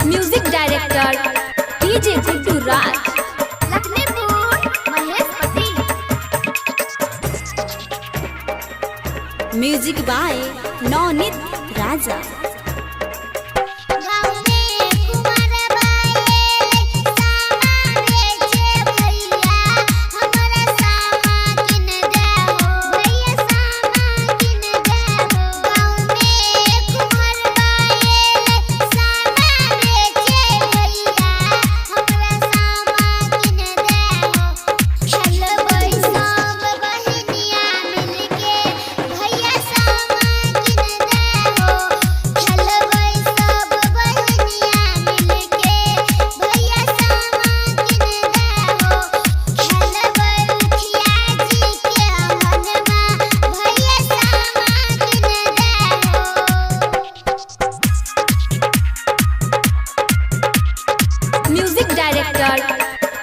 Music director DJ Guddu Raj, Lakhanpur Mahesh Pati. Music by Navneet Raja. Music director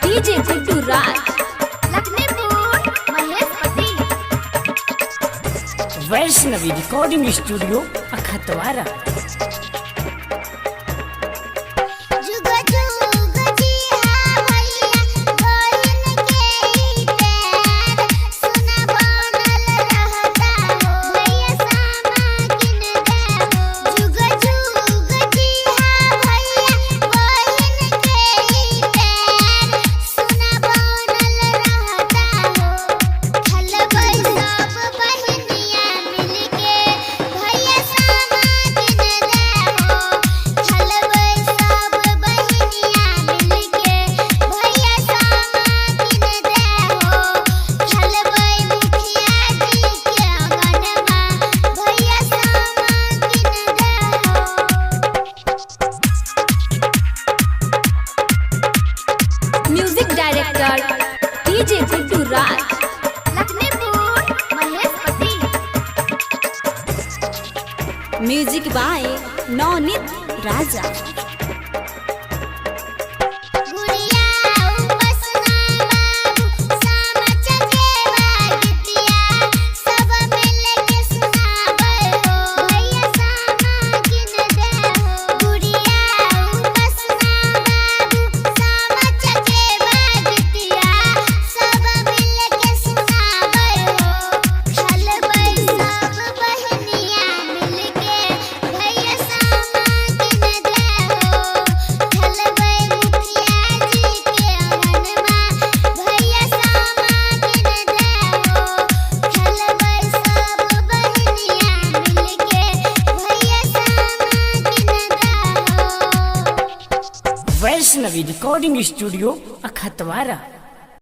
DJ Guddu Raj, Lakhanpur Mahesh Pati. Vaishnavi recording studio Akhtwara. Music director DJ Guddu Raj, Lakhanpur Mahesh Pati. Music by Navneet Raja. Vaishnavi recording studio अखतवारा।